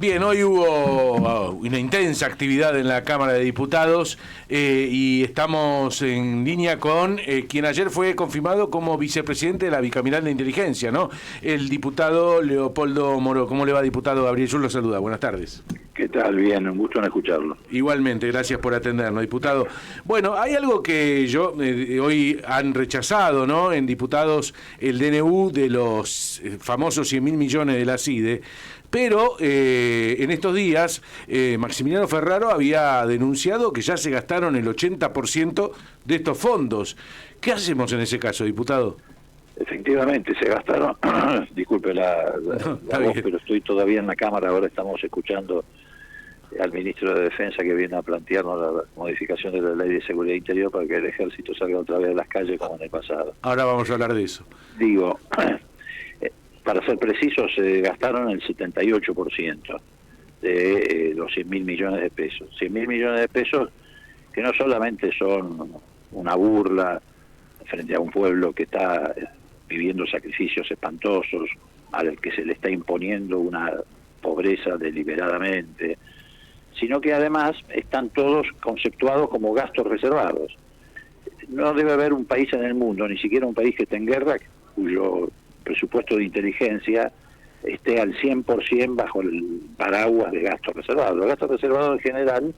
Bien, hoy hubo una intensa actividad en la Cámara de Diputados y estamos en línea con quien ayer fue confirmado como vicepresidente de la Bicameral de Inteligencia, ¿no? El diputado Leopoldo Moro. ¿Cómo le va, diputado? Gabriel Schulz lo saluda. Buenas tardes. ¿Qué tal? Bien, un gusto en escucharlo. Igualmente, gracias por atendernos, diputado. Bueno, hay algo que hoy han rechazado, ¿no? En diputados, el DNU de los famosos 100.000 millones de la CIDE, pero en estos días Maximiliano Ferraro había denunciado que ya se gastaron el 80% de estos fondos. ¿Qué hacemos en ese caso, diputado? Efectivamente, se gastaron, disculpe la voz, pero estoy todavía en la Cámara, ahora estamos escuchando al ministro de Defensa que viene a plantearnos la modificación de la Ley de Seguridad Interior para que el Ejército salga otra vez a las calles como en el pasado. Ahora vamos a hablar de eso. Digo, para ser precisos, se gastaron el 78% de los 100.000 millones de pesos. 100.000 millones de pesos que no solamente son una burla frente a un pueblo que está viviendo sacrificios espantosos, al que se le está imponiendo una pobreza deliberadamente, sino que además están todos conceptuados como gastos reservados. No debe haber un país en el mundo, ni siquiera un país que esté en guerra, cuyo presupuesto de inteligencia esté al 100% bajo el paraguas de gastos reservados. Los gastos reservados en general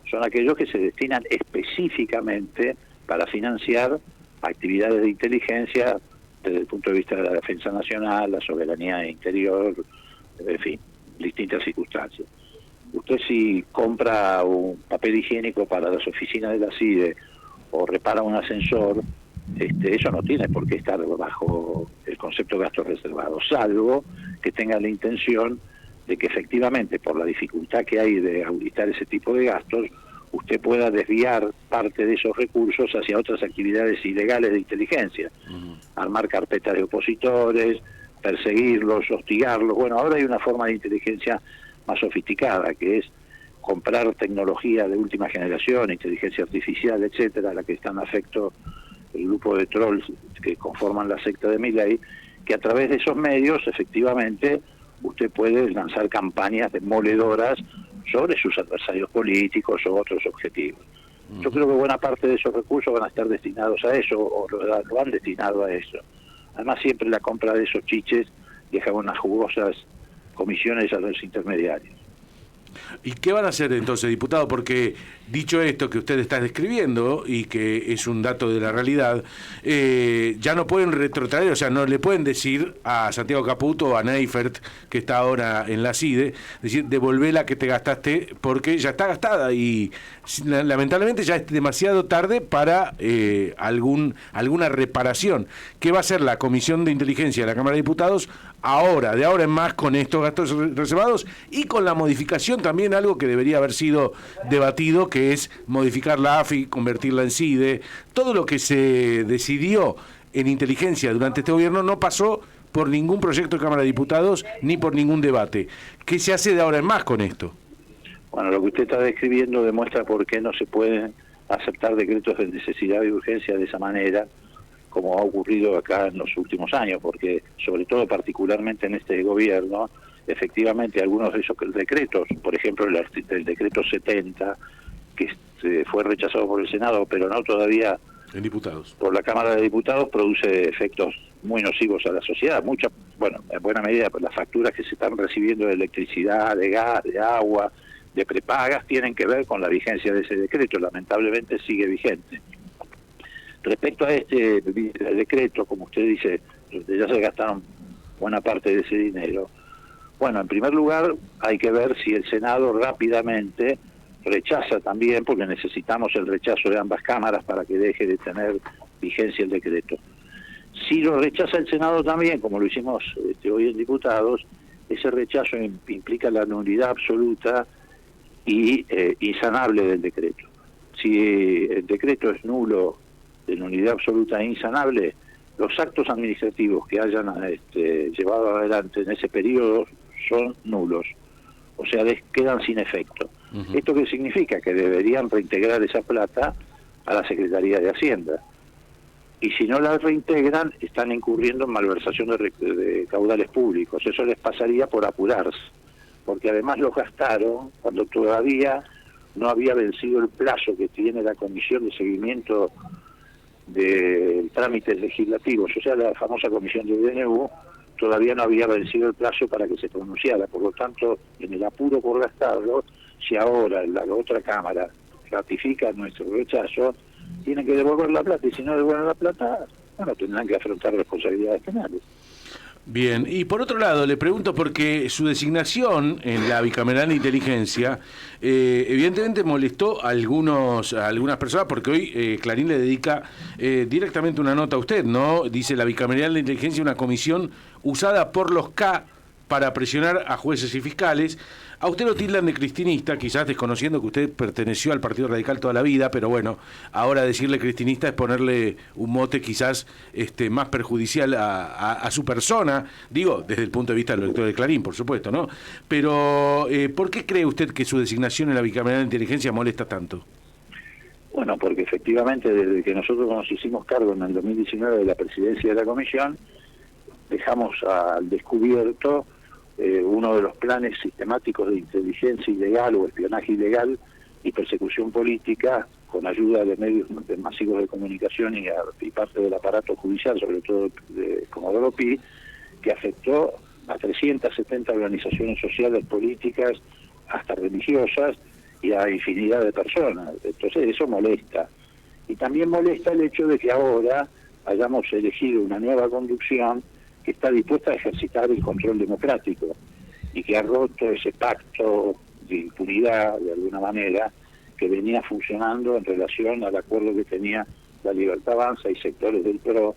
son aquellos que se destinan específicamente para financiar actividades de inteligencia desde el punto de vista de la defensa nacional, la soberanía interior, en fin, distintas circunstancias. Usted si compra un papel higiénico para las oficinas de la CIDE o repara un ascensor, eso no tiene por qué estar bajo el concepto de gastos reservados, salvo que tenga la intención de que efectivamente, por la dificultad que hay de auditar ese tipo de gastos, usted pueda desviar parte de esos recursos hacia otras actividades ilegales de inteligencia, armar carpetas de opositores, perseguirlos, hostigarlos. Bueno, ahora hay una forma de inteligencia más sofisticada, que es comprar tecnología de última generación, inteligencia artificial, etcétera, a la que están afecto el grupo de trolls que conforman la secta de Milei, que a través de esos medios, efectivamente, usted puede lanzar campañas demoledoras sobre sus adversarios políticos o otros objetivos. Yo creo que buena parte de esos recursos van a estar destinados a eso, o lo han destinado a eso. Además, siempre la compra de esos chiches deja unas jugosas comisiones a los intermediarios. ¿Y qué van a hacer entonces, diputado? Porque dicho esto que usted está describiendo y que es un dato de la realidad, ya no pueden retrotraer, o sea, no le pueden decir a Santiago Caputo o a Neifert, que está ahora en la CIDE, decir, devolvé la que te gastaste porque ya está gastada y lamentablemente ya es demasiado tarde para alguna reparación. ¿Qué va a hacer la Comisión de Inteligencia de la Cámara de Diputados ahora, de ahora en más, con estos gastos reservados y con la modificación también, algo que debería haber sido debatido, que es modificar la AFI, convertirla en CIDE? Todo lo que se decidió en inteligencia durante este gobierno no pasó por ningún proyecto de Cámara de Diputados ni por ningún debate. ¿Qué se hace de ahora en más con esto? Bueno, lo que usted está describiendo demuestra por qué no se pueden aceptar decretos de necesidad y urgencia de esa manera, como ha ocurrido acá en los últimos años, porque sobre todo particularmente en este gobierno, efectivamente algunos de esos decretos, por ejemplo el decreto 70, que fue rechazado por el Senado, pero no todavía en diputados, por la Cámara de Diputados, produce efectos muy nocivos a la sociedad. Bueno, en buena medida las facturas que se están recibiendo de electricidad, de gas, de agua, de prepagas, tienen que ver con la vigencia de ese decreto. Lamentablemente sigue vigente. Respecto a este decreto, como usted dice, ya se gastaron buena parte de ese dinero. Bueno, en primer lugar, hay que ver si el Senado rápidamente rechaza también, porque necesitamos el rechazo de ambas cámaras para que deje de tener vigencia el decreto. Si lo rechaza el Senado también, como lo hicimos hoy en diputados, ese rechazo implica la nulidad absoluta y insanable del decreto. Si el decreto es nulo, de nulidad absoluta e insanable, los actos administrativos que hayan llevado adelante en ese periodo son nulos, o sea, quedan sin efecto. ¿Esto qué significa? Que deberían reintegrar esa plata a la Secretaría de Hacienda. Y si no la reintegran, están incurriendo en malversación de caudales públicos. Eso les pasaría por apurarse. porque además los gastaron cuando todavía no había vencido el plazo que tiene la Comisión de Seguimiento de Trámites Legislativos, o sea, la famosa Comisión de DNU, todavía no había vencido el plazo para que se pronunciara. Por lo tanto, en el apuro por gastarlo, si ahora la otra Cámara ratifica nuestro rechazo, tienen que devolver la plata, y si no devuelven la plata, bueno, tendrán que afrontar responsabilidades penales. Bien, y por otro lado, le pregunto porque su designación en la bicameral de inteligencia evidentemente molestó a algunas personas, porque hoy Clarín le dedica directamente una nota a usted, ¿no? Dice: la bicameral de inteligencia, una comisión usada por los K para presionar a jueces y fiscales. A usted lo tildan de cristinista, quizás desconociendo que usted perteneció al Partido Radical toda la vida, pero bueno, ahora decirle cristinista es ponerle un mote quizás más perjudicial a su persona, digo, desde el punto de vista del lector de Clarín, por supuesto, ¿no? Pero, ¿por qué cree usted que su designación en la bicameral de inteligencia molesta tanto? Bueno, porque efectivamente desde que nosotros nos hicimos cargo en el 2019 de la presidencia de la comisión, dejamos al descubierto uno de los planes sistemáticos de inteligencia ilegal o espionaje ilegal y persecución política con ayuda de medios masivos de comunicación y parte del aparato judicial, sobre todo de Comodoro Pi, que afectó a 370 organizaciones sociales, políticas, hasta religiosas, y a infinidad de personas. Entonces eso molesta. Y también molesta el hecho de que ahora hayamos elegido una nueva conducción que está dispuesta a ejercitar el control democrático y que ha roto ese pacto de impunidad, de alguna manera, que venía funcionando en relación al acuerdo que tenía la Libertad Avanza y sectores del PRO,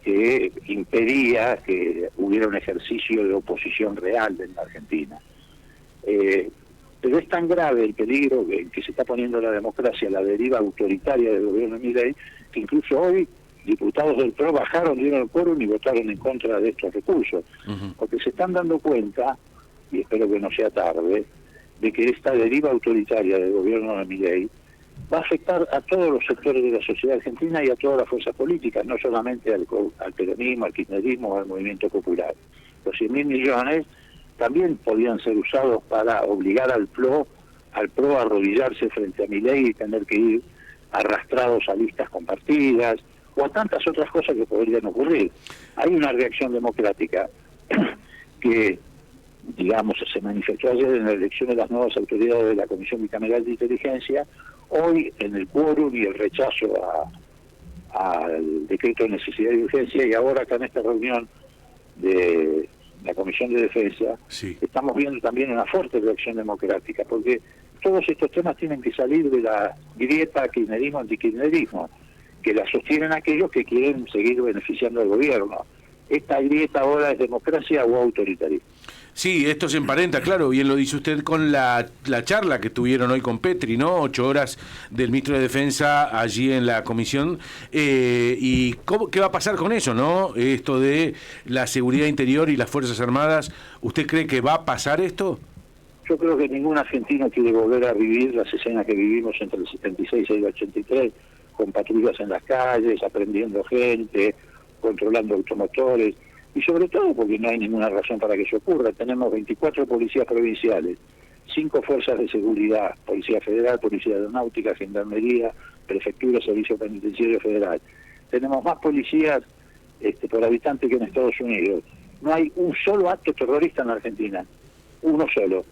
que impedía que hubiera un ejercicio de oposición real en la Argentina. Pero es tan grave el peligro que se está poniendo la democracia, la deriva autoritaria del gobierno de Milei, que incluso hoy diputados del PRO bajaron, dieron el quórum y votaron en contra de estos recursos, porque se están dando cuenta, y espero que no sea tarde, de que esta deriva autoritaria del gobierno de Milei va a afectar a todos los sectores de la sociedad argentina y a todas las fuerzas políticas, no solamente al peronismo, al kirchnerismo o al movimiento popular. Los 100.000 millones también podían ser usados para obligar al PRO a arrodillarse frente a Milei y tener que ir arrastrados a listas compartidas, o a tantas otras cosas que podrían ocurrir. Hay una reacción democrática que, digamos, se manifestó ayer en la elección de las nuevas autoridades de la Comisión Bicameral de Inteligencia, hoy en el quórum y el rechazo al decreto de necesidad y urgencia, y ahora acá en esta reunión de la Comisión de Defensa, sí, estamos viendo también una fuerte reacción democrática, porque todos estos temas tienen que salir de la grieta kirchnerismo-antikirchnerismo, que la sostienen aquellos que quieren seguir beneficiando al gobierno. Esta grieta ahora es democracia o autoritarismo. Sí, esto se emparenta, claro, bien lo dice usted, con la charla que tuvieron hoy con Petri, ¿no? 8 horas del ministro de Defensa allí en la comisión. ¿Y qué va a pasar con eso, no? Esto de la seguridad interior y las Fuerzas Armadas, ¿usted cree que va a pasar esto? Yo creo que ningún argentino quiere volver a vivir las escenas que vivimos entre el 76 y el 83, con patrullas en las calles, aprendiendo gente, controlando automotores, y sobre todo porque no hay ninguna razón para que eso ocurra. Tenemos 24 policías provinciales, 5 fuerzas de seguridad, Policía Federal, Policía Aeronáutica, Gendarmería, Prefectura, Servicio Penitenciario Federal. Tenemos más policías por habitante que en Estados Unidos. No hay un solo acto terrorista en la Argentina, uno solo.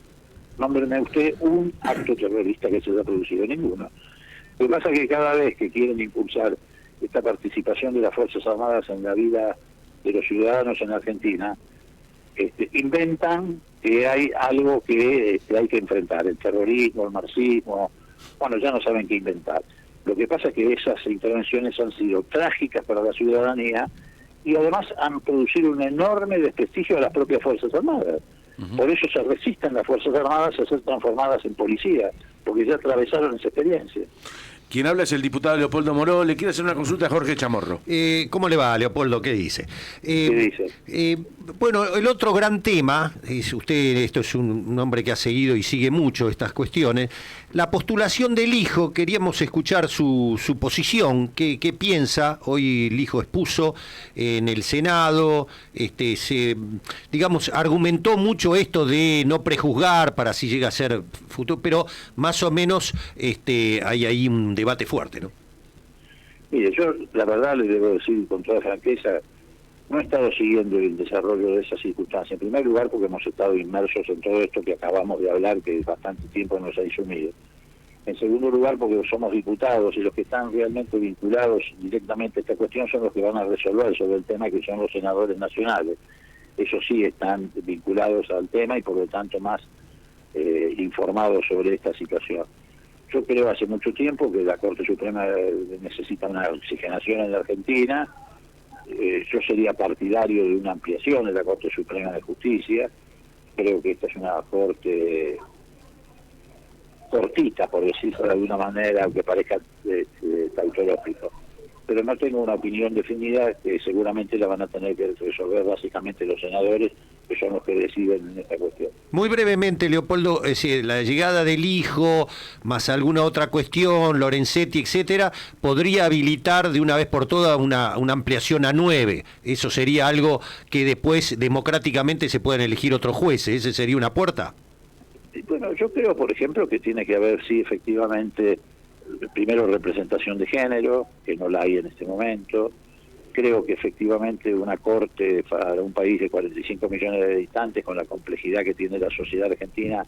Nómbreme usted un acto terrorista que se haya producido, ninguno. Lo que pasa es que cada vez que quieren impulsar esta participación de las Fuerzas Armadas en la vida de los ciudadanos en Argentina, inventan que hay algo que hay que enfrentar, el terrorismo, el marxismo, bueno, ya no saben qué inventar. Lo que pasa es que esas intervenciones han sido trágicas para la ciudadanía y además han producido un enorme desprestigio a las propias Fuerzas Armadas. Por eso se resisten las Fuerzas Armadas a ser transformadas en policía, porque ya atravesaron esa experiencia. Quien habla es el diputado Leopoldo Moró. Le quiero hacer una consulta a Jorge Chamorro. ¿Cómo le va, Leopoldo? ¿Qué dice? ¿Qué dice? Bueno, el otro gran tema, esto es un hombre que ha seguido y sigue mucho estas cuestiones, la postulación del hijo. Queríamos escuchar su posición, qué piensa. Hoy el hijo expuso en el Senado, digamos, argumentó mucho esto de no prejuzgar para si llega a ser futuro, pero más o menos hay ahí un debate fuerte, ¿no? Mire, yo la verdad le debo decir con toda franqueza, no he estado siguiendo el desarrollo de esas circunstancias. En primer lugar, porque hemos estado inmersos en todo esto que acabamos de hablar, que bastante tiempo nos ha sumido. En segundo lugar, porque somos diputados y los que están realmente vinculados directamente a esta cuestión son los que van a resolver sobre el tema, que son los senadores nacionales. Ellos sí están vinculados al tema y por lo tanto más informados sobre esta situación. Yo creo hace mucho tiempo que la Corte Suprema necesita una oxigenación en la Argentina. Yo sería partidario de una ampliación de la Corte Suprema de Justicia. Creo que esta es una corte cortita, por decirlo de alguna manera, aunque parezca tautológico. Pero no tengo una opinión definida, que seguramente la van a tener que resolver básicamente los senadores, que son los que deciden en esta cuestión. Muy brevemente, Leopoldo, es decir, la llegada del hijo, más alguna otra cuestión, Lorenzetti, etcétera, podría habilitar de una vez por todas una ampliación a 9. Eso sería algo que después democráticamente se puedan elegir otros jueces. ¿Ese sería una puerta? Bueno, yo creo, por ejemplo, que tiene que haber, sí, efectivamente, primero representación de género, que no la hay en este momento. Creo que efectivamente una corte para un país de 45 millones de habitantes, con la complejidad que tiene la sociedad argentina,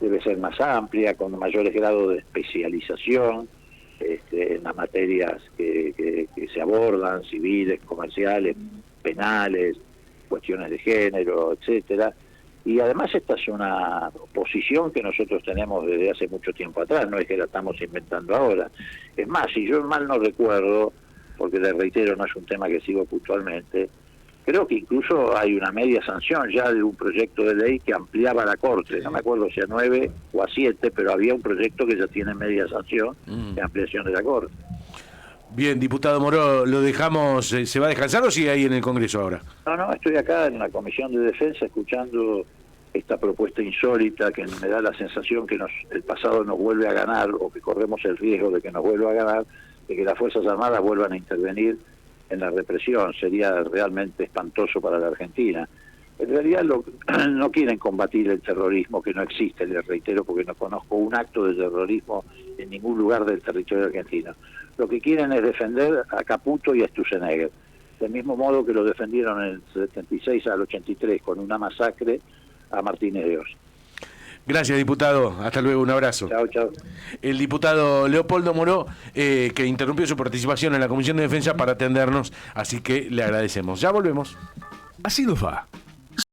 debe ser más amplia, con mayores grados de especialización en las materias que se abordan, civiles, comerciales, penales, cuestiones de género, etcétera. Y además esta es una posición que nosotros tenemos desde hace mucho tiempo atrás, no es que la estamos inventando ahora. Es más, si yo mal no recuerdo, porque les reitero, no es un tema que sigo puntualmente, creo que incluso hay una media sanción ya de un proyecto de ley que ampliaba la Corte, no me acuerdo si a 9 o a 7, pero había un proyecto que ya tiene media sanción de ampliación de la Corte. Bien, diputado Moró, ¿lo dejamos, se va a descansar o sigue ahí en el Congreso ahora? No, estoy acá en la Comisión de Defensa escuchando esta propuesta insólita que me da la sensación que el pasado nos vuelve a ganar, o que corremos el riesgo de que nos vuelva a ganar, de que las Fuerzas Armadas vuelvan a intervenir en la represión. Sería realmente espantoso para la Argentina. En realidad no quieren combatir el terrorismo, que no existe, les reitero, porque no conozco un acto de terrorismo en ningún lugar del territorio argentino. Lo que quieren es defender a Caputo y a Sturzenegger, del mismo modo que lo defendieron en el 76 al 83 con una masacre a Martínez de Oz. Gracias, diputado. Hasta luego, un abrazo. Chao. El diputado Leopoldo Moró, que interrumpió su participación en la Comisión de Defensa para atendernos, así que le agradecemos. Ya volvemos. Así nos va.